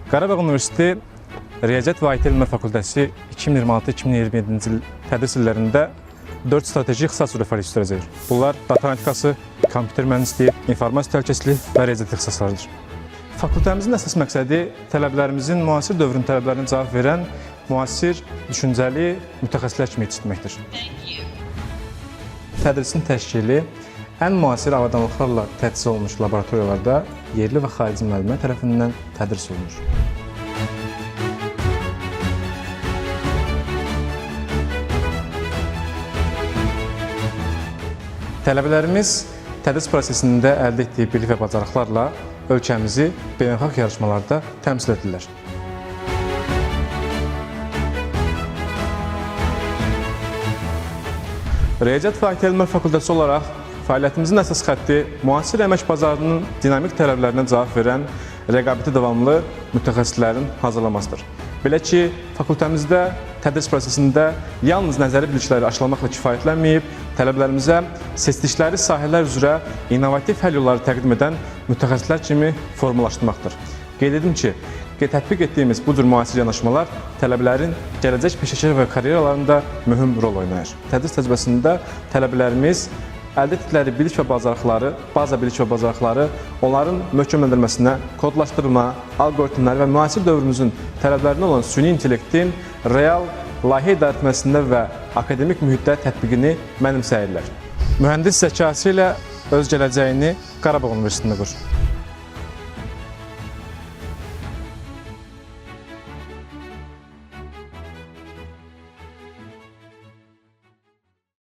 Qarabağ Universiteti Riyaziyyat və IT Elmlər Fakültəsi 2026-2027-ci il tədris illərində 4 strateji ixtisas üzrə fəaliyyət göstərəcək. Bunlar data analitikası, kompüter mühəndisliyi, informasiya təhlükəsizliyi və riyaziyyat ixtisaslarıdır. Fakültəmizin əsas məqsədi tələbələrimizin müasir dövrün tələblərinə cavab verən müasir, düşüncəli mütəxəssislər kimi yetişdirməkdir. Tədrisin təşkili ən müasir avadanlıqlarla təchiz olunmuş laboratoriyalarda yerli və xarici müəllimlər tərəfindən tədris olunur. Tələbələrimiz tədris prosesində əldə etdiyi bilik və bacarıqlarla ölkəmizi beynəlxalq yarışmalarda təmsil edirlər. Riyaziyyat və IT Elmlər Fakültəsi olaraq fəaliyyətimizin əsas xətti müasir əmək bazarının dinamik tələblərinə cavab verən rəqabətə davamlı mütəxəssislərin hazırlamasıdır. Belə ki, fakültəmizdə tədris prosesində yalnız nəzəri bilikləri aşılamaqla kifayətlənməyib, tələbələrimizə seçdikləri sahələr üzrə innovativ həll yolları təqdim edən mütəxəssislər kimi formalaşdırmaqdır. Qeyd edim ki, tətbiq etdiyimiz bu cür müasir yanaşmalar tələbələrin gələcək peşəkar və karyeralarında mühüm rol oynayır. Tədris təcrübəsində tələbələrimiz əldə etdikləri bilik və bacarıqları, baza bilik və bacarıqları onların möhkəmləndirməsinə, kodlaşdırma, algoritmləri və müasir dövrümüzün tələblərinə olan süni intellektin real layihə idarəetməsində və akademik mühitdə tətbiqini mənimsəyirlər. Mühəndis zəkası ilə öz gələcəyini Qarabağ Universitetində qurur.